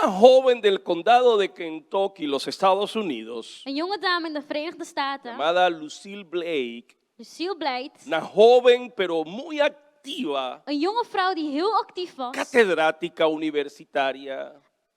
una joven del condado de Kentucky, los Estados Unidos, Een jonge dame in de Verenigde Staten, llamada Lucille Blake, Lucille Blake, una joven pero muy activa, een jonge vrouw die heel actief was. catedrática universitaria,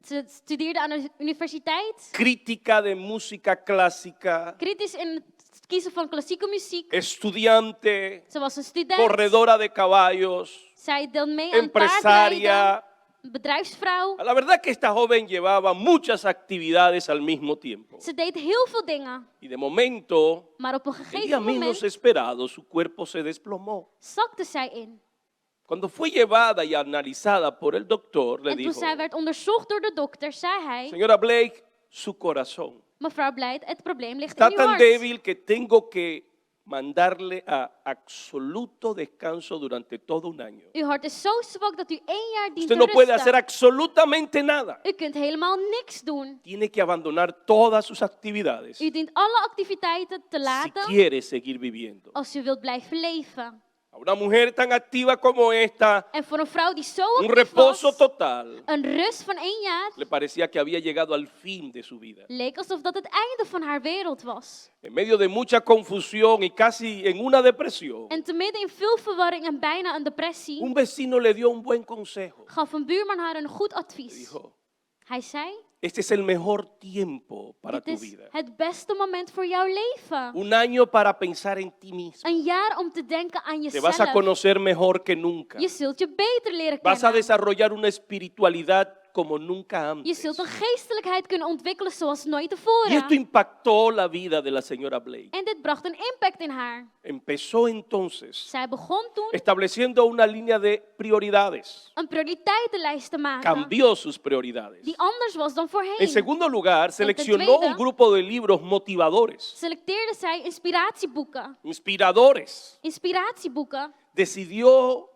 Ze studeerde aan de universiteit, crítica de música clásica, kritisch in het kiezen van klassieke muziek. estudiante, Ze was een student. corredora de caballos, Zij deed mee aan paardrijden, empresaria. een bedrijfsvrouw. La verdad que esta joven llevaba muchas actividades al mismo tiempo. Ze deed heel veel dingen, Y de momento, maar op een el día gegeven menos moment esperado, su cuerpo se desplomó. zakte zij in. Cuando fue llevada y analizada por el doctor, le En toen dijo, zij werd onderzocht door de dokter, zei hij: señora Blake, su corazón mevrouw Blake, het probleem ligt está in uw tan hart. débil que tengo que mandarle a absoluto descanso durante todo un año. Uw hart is zo zwak dat u 1 jaar dient Usted te no puede hacer rusten. absolutamente nada. U kunt helemaal niks doen. Tiene que abandonar todas sus actividades U dient alle activiteiten te si laten quiere seguir viviendo. als u wilt blijven leven. A una mujer tan activa como esta, En voor een vrouw die zo un actief reposo was, total, een rust van 1 jaar, le parecía que había llegado al fin de su vida. leek alsof dat het einde van haar wereld was. En medio de mucha confusión y casi en una depresión, En te midden in veel verwarring en bijna een depressie, un vecino le dio un buen consejo. gaf een buurman haar een goed Le advies. dijo, Hij zei: este es el mejor tiempo para dit tu is vida. het beste moment voor jouw leven. Un año para pensar en ti mismo. Een jaar om te denken aan Te vas a jezelf. conocer mejor que nunca. Je zult je beter leren Vas a kennen. desarrollar una espiritualidad como nunca Je antes. zult een geestelijkheid kunnen ontwikkelen zoals nooit Y esto tevoren. impactó la vida de la señora Blake. En dit bracht een impact in haar. Empezó entonces Zij begon toen estableciendo una línea de prioridades. een prioriteitenlijst te maken Cambió sus prioridades. die anders was dan En voorheen. segundo lugar, seleccionó tweede, un grupo de libros motivadores, Selecteerde zij inspiratieboeken. inspiradores. Inspiratieboeken. Decidió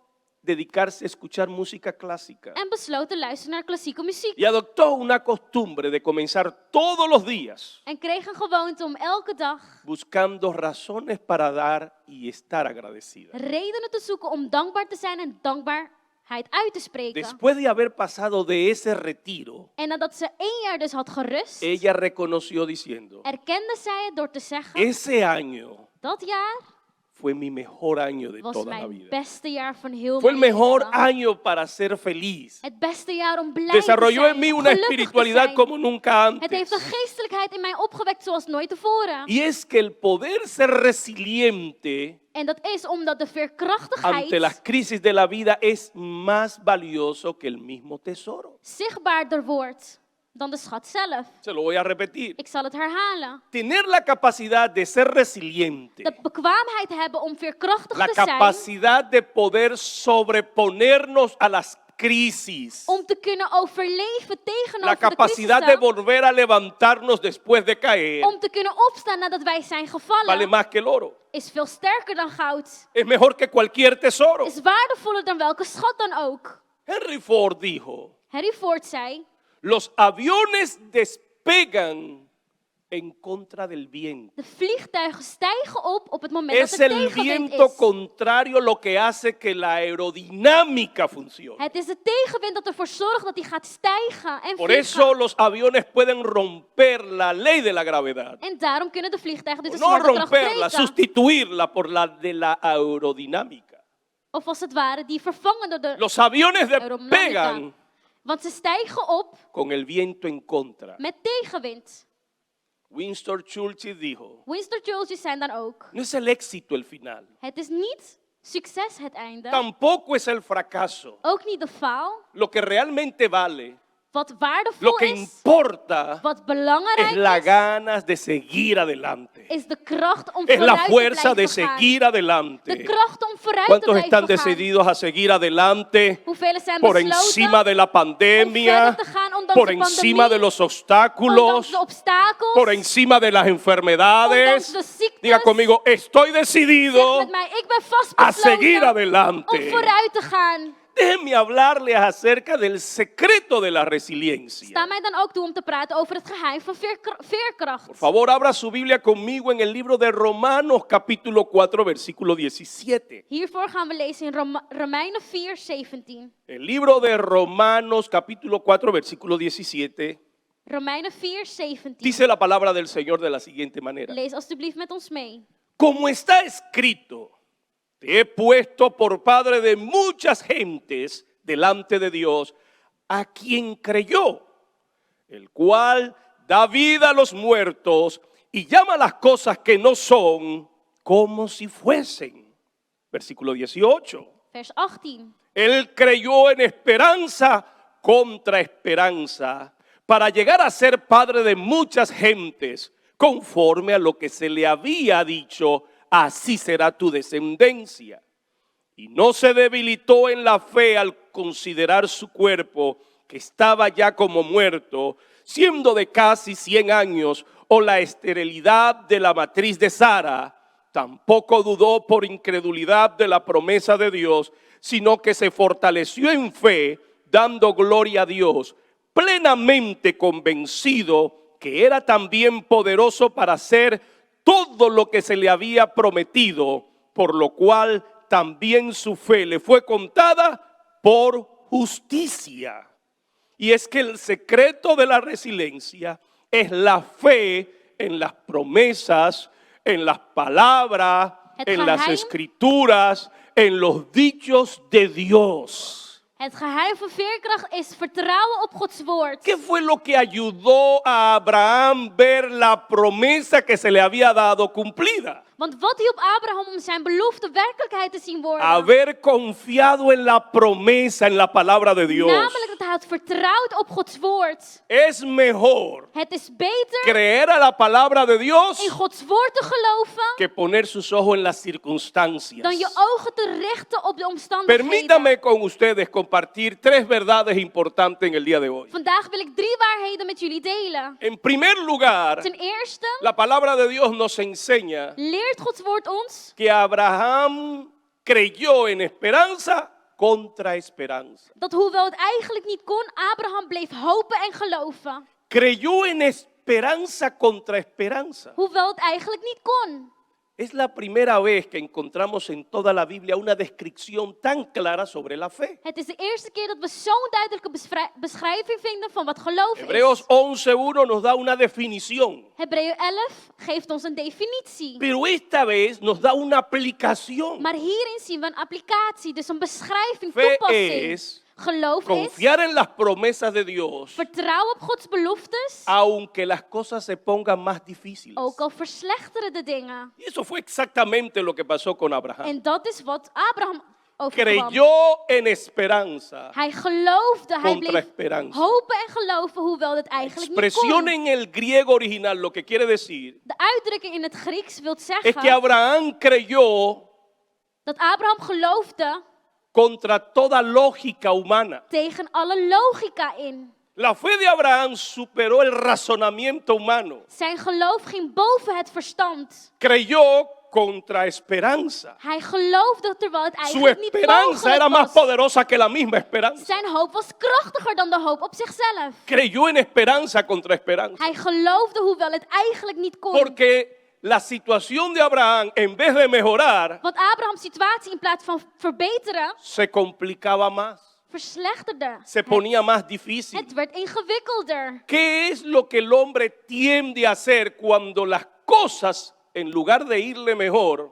dedicarse a escuchar música clásica En besloot te luisteren naar klassieke muziek. y adoptó una costumbre de comenzar todos los días En kreeg een gewoonte om elke dag buscando razones para dar y estar agradecida. redenen te zoeken om dankbaar te zijn en dankbaarheid uit te spreken. Después de haber pasado de ese retiro, En nadat ze 1 jaar dus had gerust, ella reconoció diciendo, erkende zij het door te zeggen: ese año dat jaar fue mi mejor año de was toda la mijn vida. beste jaar van heel Fue el mijn mejor leven. año para ser feliz. Het beste jaar om blij Desarrolló te en mí zijn, una gelukkig te espiritualidad zijn. como nunca Het heeft een antes. geestelijkheid in mij opgewekt zoals nooit tevoren. Y es que el poder ser resiliente En dat is omdat de ante las veerkrachtigheid crisis de la vida es más valioso que el mismo tesoro. zichtbaarder wordt dan de schat zelf. Se lo voy a repetir. Ik zal het herhalen. Tener la capacidad de ser resiliente, De bekwaamheid hebben om veerkrachtig la te zijn, capacidad de poder sobreponernos a las crisis, om te kunnen overleven la tegenover de capacidad de crisissen, volver a levantarnos después de caer, om te kunnen opstaan nadat wij zijn vale gevallen, más que el oro. is veel sterker dan goud. Es mejor que cualquier tesoro. Is waardevoller dan welke schat dan ook. Henry Ford dijo, Harry Ford zei: los aviones despegan en contra del viento. de vliegtuigen stijgen op het moment Es dat er el tegenwind viento is. contrario lo que hace que la aerodinámica funcione. Het is de tegenwind dat ervoor zorgt dat hij gaat stijgen en Por vliegen. eso los aviones pueden romper la ley de la gravedad. En daarom kunnen de vliegtuigen dus de No zwaartekracht romperla, breken. sustituirla por la de la aerodinámica. Of als het ware die vervangen door de Los aviones aerodynamica. despegan Want ze stijgen op con el viento en contra. met tegenwind. Winston Churchill dijo, Winston Churchill zijn dan ook: no es el éxito el final, het is niet succes het einde, tampoco es el fracaso. ook niet de faal. Lo que realmente vale, Wat lo waardevol que is, importa wat es belangrijk las is, ganas de seguir adelante. is de kracht om Es la vooruit te fuerza de blijven gaan. seguir De adelante. kracht om vooruit te ¿Cuántos están blijven gaan. decididos a seguir adelante Hoeveel zijn por besloten encima de la om pandemia, verder te gaan ondanks por de encima de pandemie, los ondanks obstáculos, de obstakels, por encima de las enfermedades? ondanks de ziektes? Diga conmigo, estoy Zeg decidido met mij: ik ben vast a seguir besloten om adelante. vooruit te gaan. déjenme hablarles acerca del secreto de la Sta resiliencia. mij dan ook toe om te praten over het geheim van veerkracht. Por favor, abra su Biblia conmigo en el libro de Romanos, capítulo 4, versículo 17. Hiervoor gaan we lezen in Romeinen 4, 17. El libro de Romanos, capítulo 4, versículo 17. Romeinen 4, 17. Dice la palabra del Señor de la siguiente manera. Lees alstublieft met ons mee. Como está escrito, te he puesto por padre de muchas gentes delante de Dios, a quien creyó, el cual da vida a los muertos y llama las cosas que no son como si fuesen. Versículo 18. Vers 18. Él creyó en esperanza contra esperanza para llegar a ser padre de muchas gentes, conforme a lo que se le había dicho, así será tu descendencia. Y no se debilitó en la fe al considerar su cuerpo, que estaba ya como muerto, siendo de casi 100 años, o la esterilidad de la matriz de Sara. Tampoco dudó por incredulidad de la promesa de Dios, sino que se fortaleció en fe, dando gloria a Dios, plenamente convencido que era también poderoso para hacer todo lo que se le había prometido, por lo cual también su fe le fue contada por justicia. Y es que el secreto de la resiliencia es la fe en las promesas, en las palabras, en las escrituras, en los dichos de Dios. Het geheim van veerkracht is vertrouwen op Gods woord. ¿Qué fue lo que ayudó a Abraham ver la promesa que se le había dado cumplida? Want wat hielp Abraham om zijn belofte werkelijkheid te zien worden? Haber confiado en la promesa, en la palabra de Dios. Namelijk dat hij had vertrouwd op Gods woord. Es mejor Het is beter creer a la palabra de Dios in Gods woord te geloven que poner sus ojos en las circunstancias. dan je ogen te richten op de omstandigheden. Permítame con ustedes compartir 3 verdades importantes en el día de hoy. Vandaag wil ik 3 waarheden met jullie delen. En primer lugar, Ten eerste la palabra de Dios nos enseña leert Gods woord ons que Abraham creyó en esperanza contra esperanza. dat hoewel het eigenlijk niet kon, Abraham bleef hopen en geloven. Creyó en esperanza contra esperanza. Hoewel het eigenlijk niet kon. Es la primera vez que encontramos en toda la Biblia una descripción tan clara sobre la fe. Het is de eerste keer dat we zo'n duidelijke beschrijving vinden van wat geloof Hebreos is. 11:1 nos da una definición, Hebreeën 11 geeft ons een definitie. pero esta vez nos da una aplicación. Maar hierin zien we een applicatie, dus een beschrijving, Fe toepassing. es Geloof is confiar en las promesas de Dios, vertrouwen op Gods beloftes, aunque las cosas se pongan más difíciles. ook al verslechteren de dingen. Y eso fue exactamente lo que pasó con Abraham. En dat is wat Abraham overkwam. Creyó en esperanza Hij geloofde, hij contra bleef esperanza. hopen en geloven, hoewel het eigenlijk niet Expresión kon. en el griego original lo que quiere decir De uitdrukking in het Grieks wil es que zeggen Abraham creyó dat Abraham geloofde contra toda lógica humana. tegen alle logica in. La fe de Abraham superó el razonamiento humano. Zijn geloof ging boven het verstand. Creyó contra esperanza. Hij geloofde terwijl het Su eigenlijk niet esperanza era mogelijk más was. poderosa que la misma esperanza. Zijn hoop was krachtiger dan de hoop op zichzelf. Creyó en esperanza contra esperanza. Hij geloofde hoewel het eigenlijk niet kon. Porque la situación de Abraham, en vez de mejorar, Want Abraham's situatie in plaats van verbeteren, se complicaba más, verslechterde. se ponía más difícil. Het werd ingewikkelder. ¿Qué es lo que el hombre tiende a hacer cuando las cosas, en lugar de irle mejor,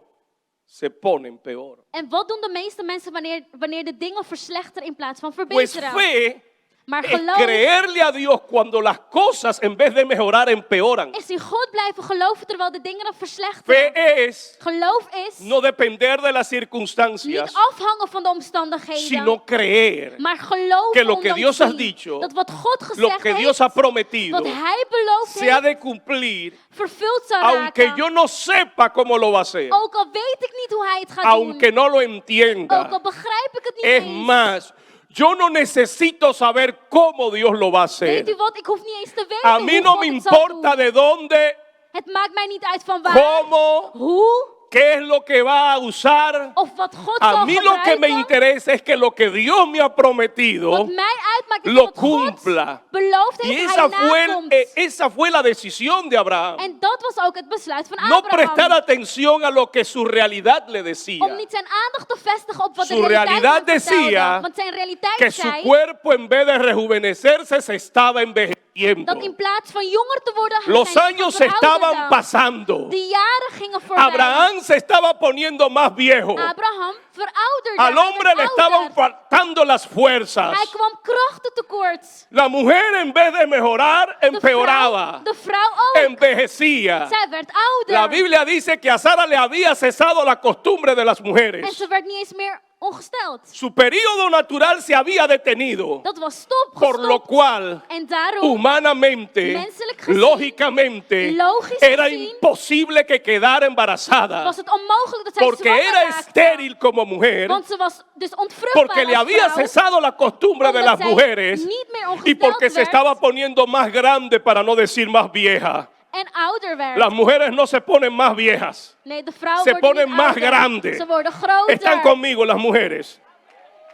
se ponen peor? En wat doen de meeste mensen wanneer de dingen verslechteren in plaats van Pues verbeteren? fe Maar es geloof creerle a Dios cuando las cosas, en vez de mejorar, empeoran. is in God blijven geloven terwijl de dingen dan Fe verslechteren. es Geloof is no depender de las niet circunstancias, afhangen van de omstandigheden. sino creer Maar geloven que lo que ondanks Dios ha die, dicho, dat wat God lo gezegd que Dios ha heeft, prometido, wat Hij beloofd se ha heeft, de cumplir, vervuld zal aunque raken. yo no sepa cómo lo va a hacer, Ook al weet ik niet hoe Hij het gaat aunque doen. no lo Ook entienda. al begrijp ik het niet Es eens. más, yo no necesito saber cómo Dios lo va a Weet u hacer. wat? Ik hoef niet eens te weten A mí hoe no God me het zal importa doen. de dónde, Het maakt mij niet uit van waar, cómo hoe ¿Qué es lo que va a usar? of wat God A zal mí lo que me gebruiken. interesa es que lo que Dios me ha prometido Wat mij uitmaakt is lo dat God cumpla. beloofd Y heeft, hij nakomt. esa fue la decisión de Abraham. En dat was ook het besluit van No prestar Abraham. atención a lo que su realidad le decía. Om niet zijn aandacht te vestigen op wat de Su realiteit realidad hem vertelde. decía Want zijn realiteit Que su zei cuerpo en vez de rejuvenecerse se estaba envejeciendo. dat in plaats van jonger te worden, Los zijn años se estaban pasando. De jaren gingen voorbij. Abraham se estaba poniendo más viejo. Abraham verouderde. Al Hij hombre le werd estaban ouder. faltando las fuerzas. Hij kwam krachten tekort. La mujer en vez de mejorar empeoraba, De vrouw ook. envejecía. Zij werd ouder. La Biblia dice que a Sara le había cesado la costumbre de las En mujeres. ze werd niet eens meer ongesteld. Su periodo natural se había detenido, Dat was por lo stopgestopt. cual En daarom humanamente, Menselijk gezien, lógicamente, logisch era gezien, imposible que quedara embarazada, was het onmogelijk dat zij porque zwanger era raakte. estéril como mujer, Want ze was dus ontvruchtbaar porque le als había vrouw, cesado la costumbre de omdat las zij mujeres niet meer y ongesteld porque se werd estaba poniendo más grande para no decir más vieja. en ouder werd. Las mujeres no se ponen más viejas, Nee, de vrouwen se worden ponen niet más ouder. grandes. Ze worden groter. Están conmigo las mujeres.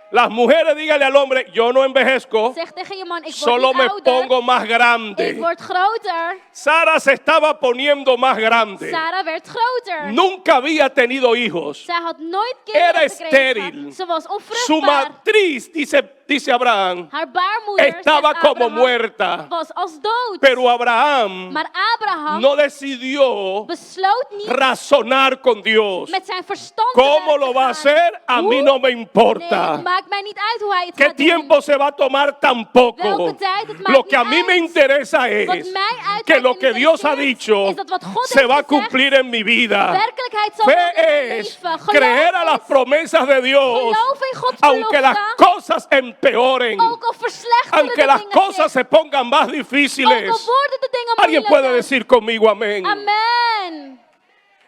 Las mujeres, dígale al hombre, yo no envejezco, Zeg tegen je man, ik word solo niet me ouder. pongo más Ik grande. word groter. Sara se estaba poniendo más grande. Sarah werd groter. Nunca había tenido hijos. Zij had nooit Era kinderen gekregen. estéril. Ze was Su onvruchtbaar. matriz, dice Abraham, Haar baarmoeder, estaba zegt como Abraham, muerta. was als dood. Pero Abraham Maar Abraham no decidió besloot niet razonar con Dios. met zijn verstand te ¿Cómo werk lo te va a gaan. hacer? A mí Hoe? no me Nee, importa. het maakt mij niet uit hoe hij het ¿Qué gaat doen. tiempo se va a tomar? Tampoco. Welke tijd, het maakt Lo que a niet mí me uit. interesa Wat es mij uitmaakt que lo en que Dios ha interesseert, dicho is dat wat God se heeft va a gezegd, cumplir en mi vida. werkelijkheid zal worden in Fe mijn es leven. creer a las Geloof is, promesas de Dios, geloof in Gods aunque las belofte, cosas empeoren, ook al verslechteren aunque de las dingen cosas zich, se pongan más ook al difíciles. worden de dingen Alguien puede moeilijker. decir conmigo amén. Amen.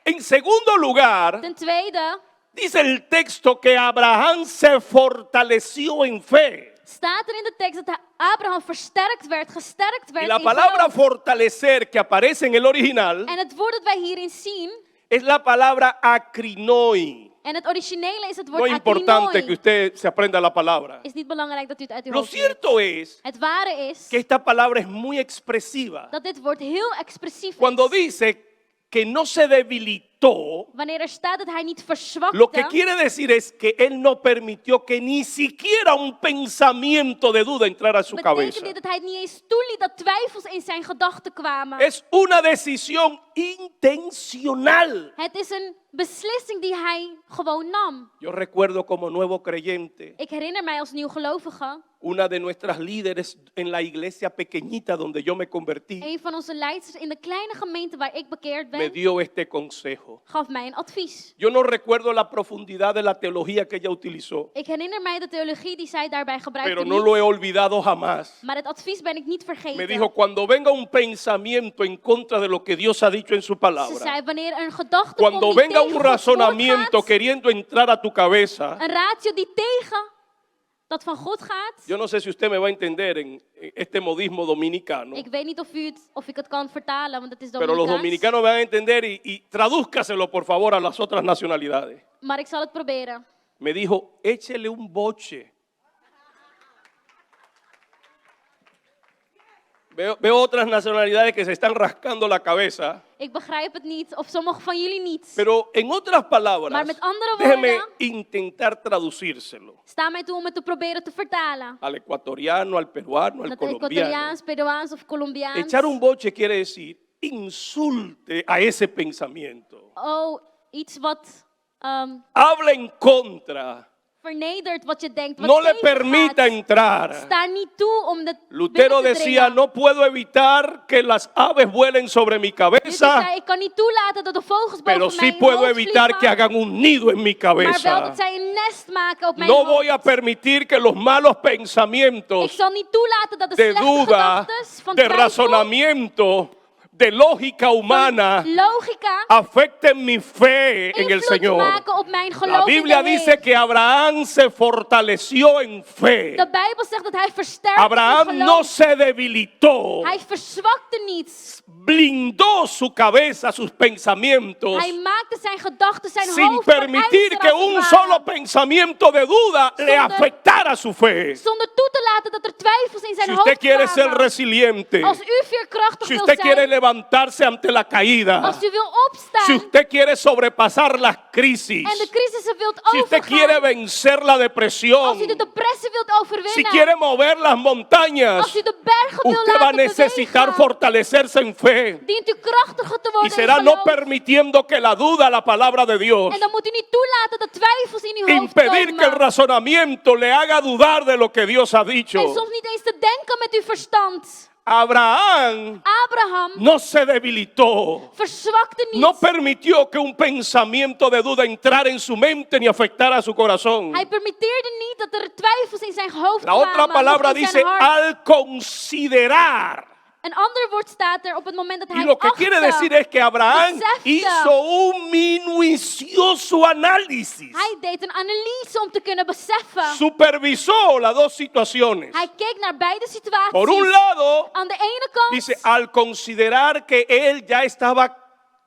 En segundo lugar, Ten tweede dice el texto que Abraham se fortaleció en fe. staat er in de tekst dat Abraham gesterkt werd Y la in palabra geloof. fortalecer que aparece en el original En het woord dat wij hierin zien, es la palabra acrinoi. en het originele is het No woord es importante akrinoi. que usted se aprenda la palabra. Is niet belangrijk dat u het uit uw Lo hoofd weet. cierto es Het ware is que esta palabra es muy expresiva. dat dit woord heel expressief Cuando is. dice que no se debilitó, Wanneer er staat dat hij niet lo que verzwakte, quiere decir es que él no permitió que ni siquiera un pensamiento de duda entrara a su betekent cabeza. dit dat hij niet eens toeliet dat twijfels in zijn gedachten kwamen. Es una decisión intencional. Het is een beslissing die hij gewoon nam. Yo recuerdo como nuevo creyente, Ik herinner mij als nieuwgelovige, una de nuestras líderes en la iglesia pequeñita donde yo me convertí, een van onze leiders in de kleine gemeente waar ik bekeerd me ben, dio este consejo. gaf mij een advies. Yo no recuerdo la profundidad de la teología que ella utilizó, Ik herinner mij de theologie die zij daarbij gebruikte pero no lo he niet, olvidado jamás. maar het advies ben ik niet Me vergeten. dijo, cuando venga un pensamiento en contra de lo que Dios ha dicho en su Ze palabra, zei, wanneer er een gedachte cuando komt die venga un tegen Gods woord razonamiento gaat, queriendo entrar a tu cabeza, een ratio die tegen dat van God gaat. yo no sé si usted me va a entender en este modismo dominicano, Ik weet niet of ik het kan vertalen, want het is pero los Dominicaans. dominicanos me van a entender y tradúzcaselo por favor a las otras nacionalidades. Maar ik zal het proberen. Me dijo, échele un boche. Veo otras nacionalidades que se están rascando la cabeza, Ik begrijp het niet, of sommigen van jullie niet. pero en otras palabras, Maar met andere déjeme woorden, intentar traducírselo sta mij toe om het te proberen te vertalen. al ecuatoriano, al peruano, al Dat colombiano. Ecuadoriaans, Peruaans of Colombiaans. Echar un boche quiere decir insulte a ese pensamiento. Oh, iets wat Habla en contra. vernedert wat je denkt, wat No le tegengaat. permita entrar. Sta niet toe om het Lutero binnen te decía, dringen. no puedo evitar que las aves vuelen sobre mi Luther cabeza, zei, ik kan niet toelaten dat de vogels pero boven sí mijn puedo hoofd evitar vliegen, que hagan un nido en mi maar wel cabeza. dat zij een nest maken op mijn No hoofd. voy a permitir que los malos Ik pensamientos zal niet toelaten dat de de slechte duda, gedachtes van de twijfel, razonamiento, de lógica humana logica afecten mi fe en el invloed Señor. maken op mijn La geloof in de Biblia dice Heer. que Abraham se fortaleció en fe. De Bijbel zegt dat hij versterkte in Abraham no geloof. se debilitó, Hij verzwakte niet. blindó su cabeza, sus pensamientos, Hij maakte zijn gedachten, zijn sin hoofd permitir que un solo pensamiento de duda le Zonder- afectara su fe. zonder toe te laten dat er twijfels in zijn Si hoofd usted quiere ser kwamen. resiliente, Als u veerkrachtig si wil usted quiere zijn, levantarse ante la caída, als u wil opstaan si usted quiere sobrepasar las crisis, en de crisissen wilt si usted quiere overgaan, vencer la als depresión, u de depressie wilt si overwinnen, quiere mover las montañas, als u de bergen wil usted va a laten necesitar bewegen, fortalecerse en fe. dient u krachtiger te Y worden será in no geloof. permitiendo que la duda, la palabra de Dios, En dan moet u niet toelaten dat twijfels in uw hoofd impedir que el komen. razonamiento le haga dudar de lo que Dios ha dicho. En soms niet eens te denken met uw verstand. Abraham Abraham no se debilitó, verzwakte niet. no permitió que un pensamiento de duda entrara en su mente ni afectara su corazón. Hij permitteerde niet dat er twijfels in zijn hoofd La otra kwamen. palabra noch in dice zijn hart. al considerar. Een ander woord staat er op het moment dat Y hij lo que quiere decir es que Abraham besefte. hizo un minucioso análisis. Hij deed een analyse om te kunnen beseffen. Supervisó las dos situaciones. Hij keek naar beide situaties. Por un lado, Aan de ene kant, dice, al considerar que él ya estaba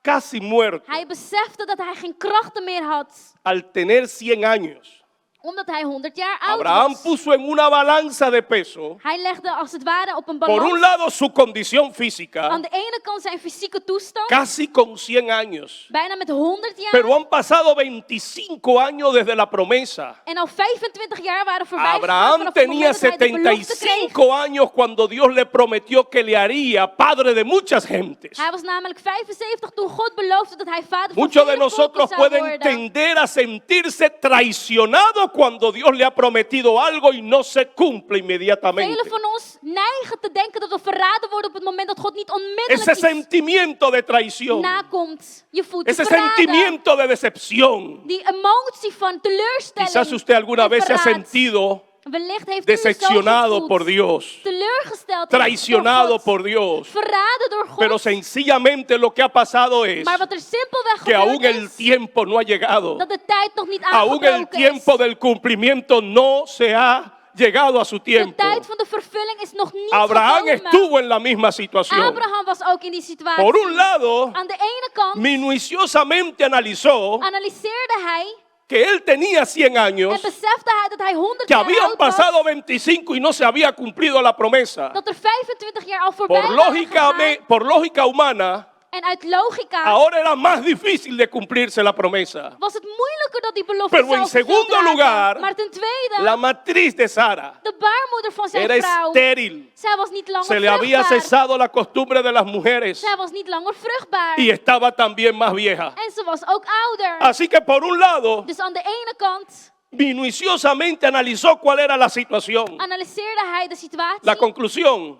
casi muerto, hij besefte dat hij geen krachten meer had. al tener 100 años, Omdat hij 100 jaar oud Abraham was. puso en una balanza de peso, Hij legde als het ware op een por un balans. lado su condición física, Aan de ene kant zijn fysieke toestand. casi con 100 años, Bijna met 100 jaar. pero han pasado 25 años desde la promesa. En al 25 jaar waren voorbij gegaan Abraham vanaf het tenía moment dat hij de belofte kreeg. 75 años cuando Dios le prometió que le haría padre de muchas gentes. Hij was namelijk 75 toen God beloofde dat hij vader van Muchos de vele nosotros volken zou pueden worden. tender a sentirse traicionados cuando Dios le ha prometido algo y no se cumple inmediatamente. Velen van ons neigen te denken dat we verraden worden op het moment dat God niet onmiddellijk Ese iets sentimiento de traición, nakomt. Je voelt je ese verraden. sentimiento de decepción. Die emotie van teleurstelling. Quizás usted alguna en vez se ha verraad. sentido Wellicht heeft u zo decepcionado gevoeld. por Dios, Teleurgesteld traicionado door God. por Dios. Verraden door God. Pero sencillamente lo que ha pasado es Maar wat er simpelweg que aún gebeurd el is, tiempo no ha llegado. dat de tijd nog niet Aún el aangebroken tiempo is. del cumplimiento no se ha llegado a su De tiempo. tijd van de vervulling is nog niet Abraham gekomen. estuvo en la misma situación. Abraham was ook in die situatie. Por un lado, Aan de ene kant minuciosamente analizó analyseerde hij que él tenía 100 en años, besefte hij dat hij 100 que jaar habían oud was, pasado 25 y no se había cumplido la promesa. dat er 25 jaar al voorbij Por waren lógica, gegaan. por lógica humana, En uit logica ahora era más difícil de cumplirse la promesa. was het moeilijker dat die belofte Pero zou en vervuld segundo raken. lugar, Maar ten tweede, La matriz de Sara de baarmoeder van zijn era vrouw, estéril. zij was niet langer Se le había vruchtbaar. cesado la costumbre de las mujeres Zij was niet langer vruchtbaar. y estaba también más vieja. En ze was ook ouder. Así que por un lado, Dus aan de ene kant minuciosamente analizó cuál era la situación. analyseerde hij de situatie. La conclusión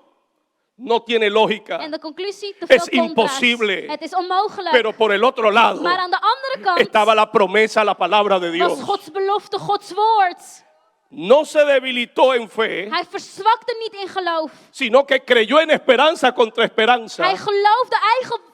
no tiene lógica, En de conclusie, te veel Es contrast. imposible. Het is onmogelijk. pero por el otro lado Maar aan de andere kant estaba la promesa, la palabra de Dios. was Gods belofte, Gods woord. No se debilitó en fe, Hij verzwakte niet in geloof. sino que creyó en esperanza contra esperanza. Hij geloofde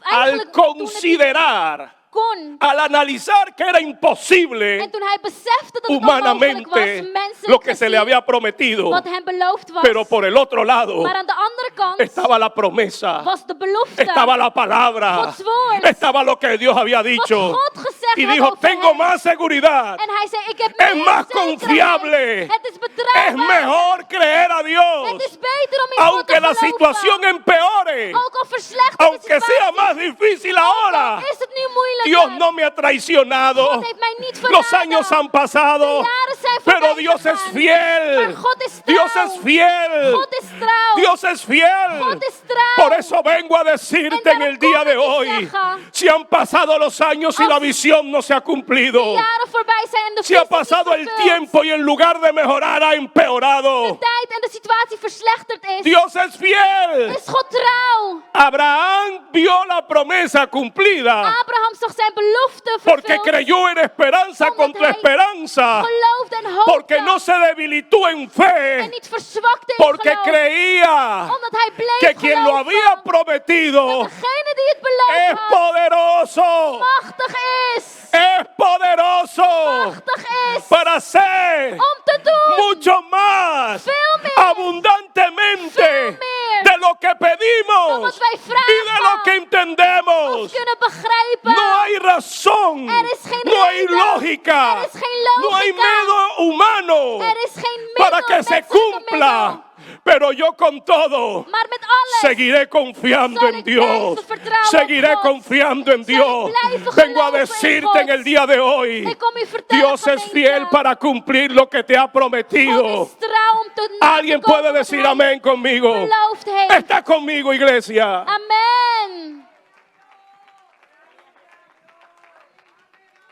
Al eigenlijk toen het niet considerar, kon. al analizar que era imposible En toen hij besefte dat het onmogelijk was, humanamente menselijk lo que se le gezien, había prometido, wat hem beloofd was. pero por el otro lado Maar aan de andere kant estaba la promesa, was de belofte. estaba la palabra, Gods woord. estaba lo que Dios había wat dicho God gezegd y had dijo, over tengo hem. más seguridad, En hij zei, ik heb es meer más zekerheid. confiable, Het is es betrouwbaar. mejor creer a Dios, Het is beter om in God te aunque la geloven. situación empeore, Ook al verslechtert de aunque sea situatie. más difícil Ook ahora. al is het nu moeilijker. Dios no me ha traicionado. God heeft mij niet verraden. Los años han pasado, De jaren zijn pero voorbij Dios es gegaan. fiel. Maar God is trouw. Dios es fiel. God is trouw. Dios es fiel. God is trouw. Por eso vengo a decirte en el día de hoy, si han pasado los años y la visión no se ha cumplido, De jaren voorbij zijn en de si ha visie niet pasado el vervuld. tiempo y en lugar de mejorar ha empeorado, De tijd en de de situatie verslechterd is, Dios es fiel. is God trouw. Abraham vio la promesa cumplida Abraham zag zijn belofte porque vervuld. creyó en esperanza Omdat contra hij esperanza, Geloofde en hoopte. porque no se debilitó en En fe, niet verzwakte in porque geloof. creía Omdat hij bleef que quien lo geloven. había prometido Degene die het beloofd es had, poderoso, machtig is. es poderoso Machtig is. para hacer Om te doen. mucho más Veel meer. abundantemente Veel meer. de lo que Dan pedimos wat wij y de lo vragen. que entendemos. Of kunnen begrijpen. No hay razón, Er is geen no hay reden. lógica, Er is geen no hay logica. medio humano Er is geen middel, para que se menselijke cumpla. middel. Pero yo con todo Maar met alles seguiré confiando zal en ik Dios. blijven vertrouwen op Seguiré God. confiando en Zal ik Dios. blijven Vengo a geloven in decirte God. en el día de hoy, Ik kom u vertellen, Dios es gemeente. fiel para cumplir lo que te ha God prometido. is trouw om te na Alguien te komen puede wat decir hij amén conmigo. beloofd heeft. Está conmigo, iglesia. Amen.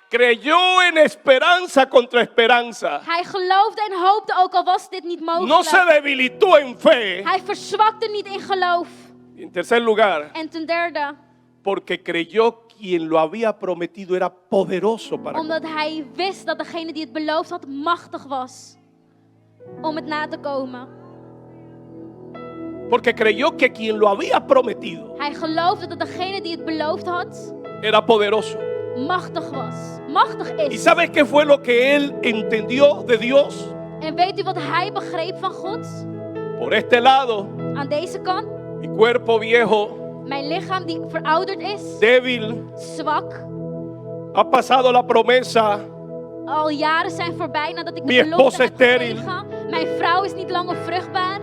Creyó en esperanza contra esperanza. Hij geloofde en hoopte, ook al was dit niet mogelijk. No se debilitó en fe. Hij verzwakte niet in geloof. Y en tercer lugar, En ten derde, porque creyó quien lo había prometido era poderoso para omdat hij wist dat degene die het beloofd had machtig was om het na te komen. Porque creyó que quien lo había prometido Hij geloofde dat degene die het beloofd had era poderoso. machtig was. Machtig ¿Y is. sabes qué fue lo que él entendió de Dios? En weet u wat hij begreep van God? Por este lado, Aan deze kant, mi cuerpo viejo, mijn lichaam die verouderd is, débil, zwak. ha pasado la promesa. Al jaren zijn voorbij nadat ik Mi de belofte esposa heb es estéril. gekregen. Mijn vrouw is niet langer vruchtbaar.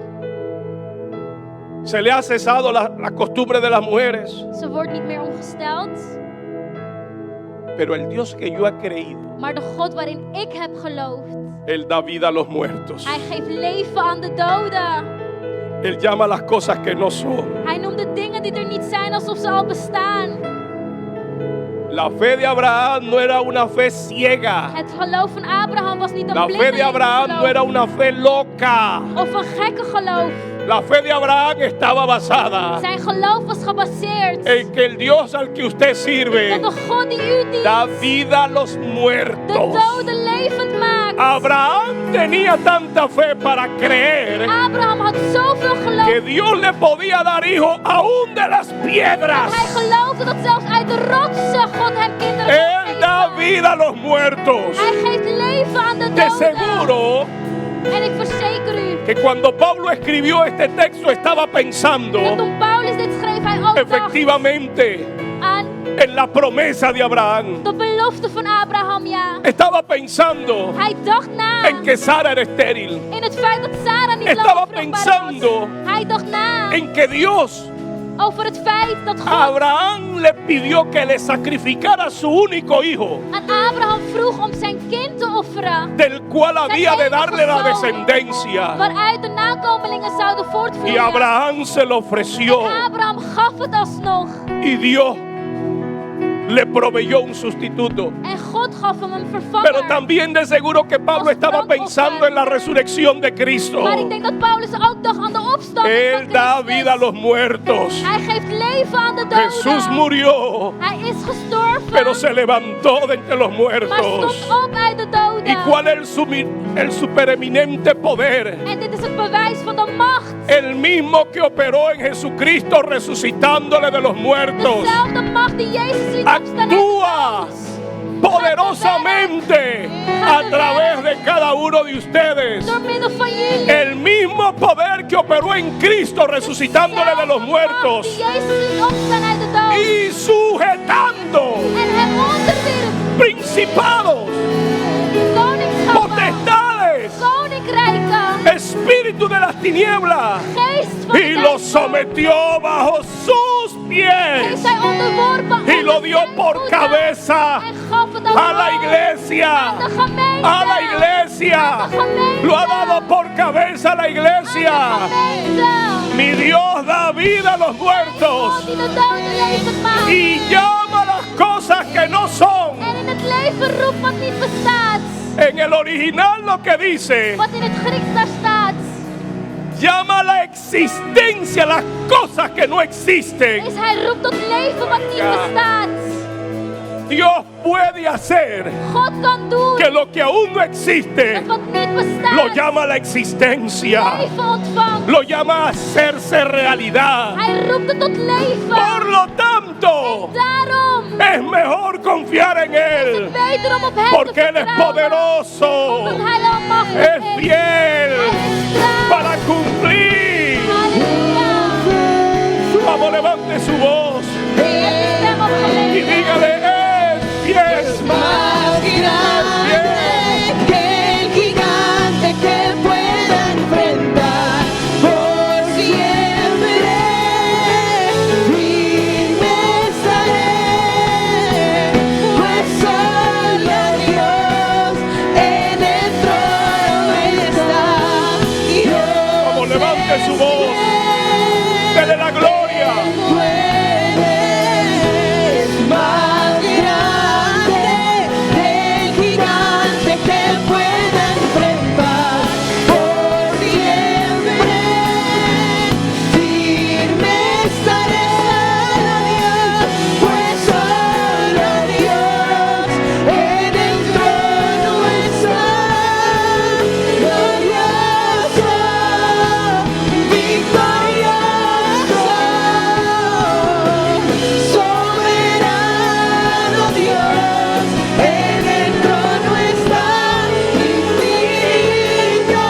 Se le ha cesado la costumbre de las mujeres. Ze wordt niet meer ongesteld. Pero el Dios que yo he creído, Maar de God waarin ik heb geloofd, Él da vida a los muertos. hij geeft leven aan de doden. Él llama las cosas que no son. Hij noemt de dingen die er niet zijn alsof ze al bestaan. La fe de Abraham no era una fe ciega. Het geloof van Abraham was niet een La fe de blindeling Abraham no era geloof una fe loca. of een gekke geloof. La fe de Abraham estaba basada Zijn geloof was gebaseerd en que el Dios al que usted dat sirve de God die u dient da vida a los de muertos. doden levend maakt. Abraham tenía tanta fe para creer Abraham had zoveel geloof. que Dios le podía dar hijos aún de las piedras. Hij geloofde dat zelfs uit de rotsen God hem kinderen kon Él da geven. vida a los muertos. Hij geeft leven aan de De doden. seguro En ik verzeker u que cuando Pablo escribió este texto estaba dat pensando toen Paulus dit schreef, hij ook dacht efectivamente aan en la promesa de Abraham. de belofte van Abraham, ja. Estaba pensando Hij dacht na en que Sara era estéril, in het feit dat Sarah niet Estaba langer vruchtbaar pensando was. Hij dacht na en que Dios over het feit dat a God Abraham le pidió que le sacrificara a su único hijo, aan Abraham vroeg om zijn kind te offeren, del cual había de darle la descendencia. waaruit de nakomelingen zouden Y voortvloeien. Abraham se lo ofreció Abraham gaf het alsnog. y Dios le proveyó un sustituto. En God gaf hem een Pero vervanger. también de seguro que Pablo estaba pensando en la resurrección de Cristo. Maar ik denk dat Paulus ook dacht aan de opstanding Él van da Christus. vida a los muertos. Hij geeft leven aan de doden. Jesús murió, Hij is gestorven, pero se levantó de entre los maar muertos. stond op uit de doden. ¿Y cuál es el supereminente poder? En dit is het bewijs van de macht. El mismo que operó en Jesucristo resucitándole de los muertos. Dezelfde macht die Jezus liet opstaan uit de Actúa dood. poderosamente a través de cada uno de ustedes. Door middel van jullie. El mismo poder que operó en Cristo resucitándole de los muertos Die Jezus liet opstaan uit de dood. y sujetando En hem onderwierp. principados, Koningschappen. potestades, Koninkrijken. espíritu de las tinieblas Geest van y de los duisternis. sometió bajo sus pies Heeft hij onderworpen y lo onder dio zijn por voeten. cabeza En gaf het a la hoofd iglesia. aan de gemeente. A la iglesia. Aan de gemeente. Lo ha dado por cabeza a la iglesia. Aan de gemeente. Mi Dios da vida a los muertos God die de doden levend maakt. y llama las cosas que no son. En in het leven roept wat niet bestaat. En el original lo que dice Wat in het Grieks daar staat. existencia las cosas que no existen. is hij roept tot leven wat niet Ja. bestaat. Dios puede hacer God kan doen que lo que aún no existe dat wat niet bestaat lo llama a la existencia, leven ontvangt. lo llama a hacerse realidad. Hij roept het tot leven. Por lo tanto, Daarom es mejor confiar en is Él, het beter om op hem porque te Él es vertrouwen. poderoso, Omdat hij almachtig es is. fiel Hij is trouw. para cumplir. Halleluja. Vamos, levante su voz Zet je stem op, y gemeente. dígale, es fiel. Más grande que el gigante que pueda enfrentar por siempre. Firme estaré, pues solo Dios en el trono está. Dios Vamos, levante su voz, dele la gloria. tú eres más grande del gigante que pueda enfrentar por siempre. Firme estaré, pues solo Dios en el trono está. Glorioso, victorioso, soberano Dios, en el trono está. Infinito,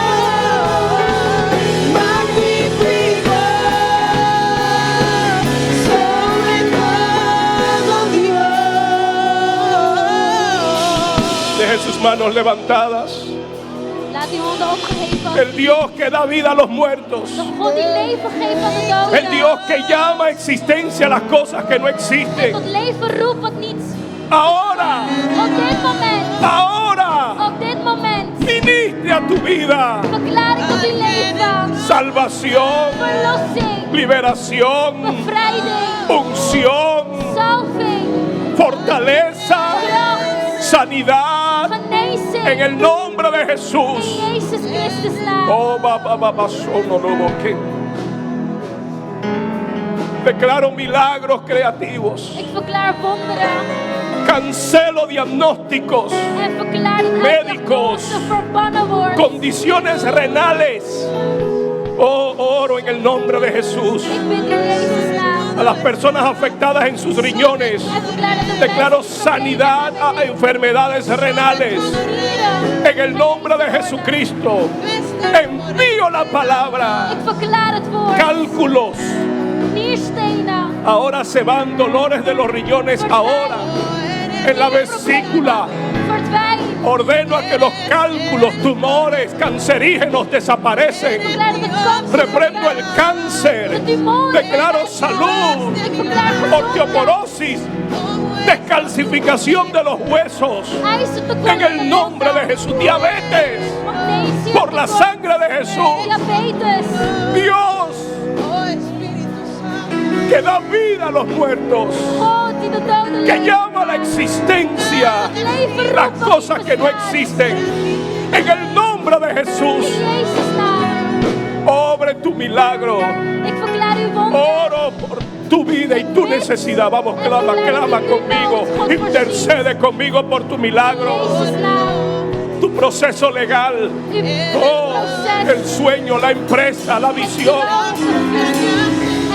magnífico, sobre todo Dios. Deje sus manos levantadas. Laat die handen opgeheven. El Dios que da vida a los muertos. De God die leven geeft aan de doden. El Dios que llama a existencia las cosas que no En existen. tot leven roept wat niet. Ahora, Op dit moment. ahora, Op dit moment. ministre a tu vida Verklaar ik tot uw leven. salvación, Verlossing. liberación, Bevrijding. unción, Salving. fortaleza, Kracht. sanidad Genezing. en el nombre de Jesús. In Jezus Christus naam. Oh, sono lobo que. Declaro milagros creativos. Ik verklaar wonderen. Cancelo diagnósticos, En verklaar dat Médicos. diagnose verbannen wordt. condiciones renales. Oh, oro en el nombre de Jesús. Ik bid in Jezus naam. A las personas afectadas en sus riñones, En verklaar dat de declaro mensen sanidad a enfermedades renales. spieren. En el nombre de Jesucristo, envío la palabra. Ik verklaar het woord. Cálculos. Nierstenen. Ahora se van dolores de los riñones. Ahora en la vesícula. Verdwijnen. Ordeno a que los cálculos, tumores, cancerígenos desaparecen. Ik verklaar dat de kanker Reprendo el cáncer. Declaro salud. Ik verklaar gezondheid. Osteoporosis. Descalcificación de los huesos. En el nombre de Jesús. Diabetes. Magnesium. Por la sangre de Jesús. Diabetes. Dios que da vida a los muertos. God die de doden Que leeft. llama a la existencia las cosas que no existen. En el nombre de Jesús. In Jezus naam. Obre tu milagro. Ik verklaar uw wonder. Oro por tu vida y tu necesidad. Vamos, clama, clama conmigo. Intercede conmigo por tu In milagro. Jezus naam. Tu proceso legal. Uw Oh, el proces. sueño, la empresa, la visión.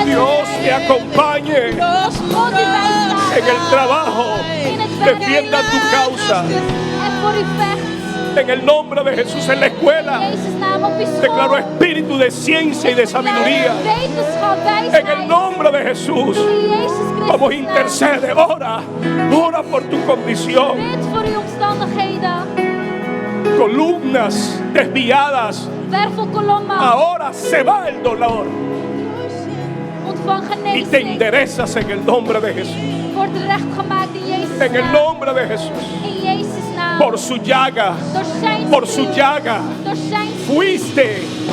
Dios que acompañe Als God die bijstaat. en el trabajo. In het werk. Defienda tu causa. En voor u vecht. En el nombre de Jesús en la In escuela. Jezus naam op uw school. Declaro espíritu de ciencia y de sabiduría. Wetenschap, En wijsheid. el nombre de Jesús. In Jezus Christus Vamos, naam. intercede, ora. Ora por tu condición. Bid voor uw omstandigheden. Columnas desviadas. Wervelkolommen. Ahora se va el dolor. Ontvang Y te genezing. enderezas en el nombre de Jesús. Wordt recht gemaakt in Jezus En el naam. nombre de Jesús. In Jezus naam. Por su llaga. Door zijn Por su spier. llaga. Door zijn Fuiste.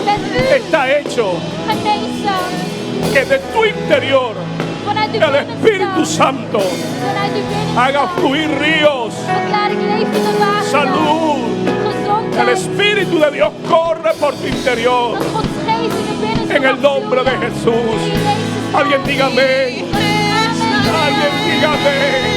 bent u Está hecho. genezen. Que de tu interior Vanuit uw el Espíritu binnenste. Santo Vanuit uw binnenste. haga fluir ríos. Verklaar ik levende wateren. Salud. El Gezondheid. Espíritu de Dios corre por tu interior. Dat Gods geest Jezus in de binnenste En el mag nombre de vullen. Jesús. In Jezus' naam. Alguien diga amén. Amen. Alguien diga amén.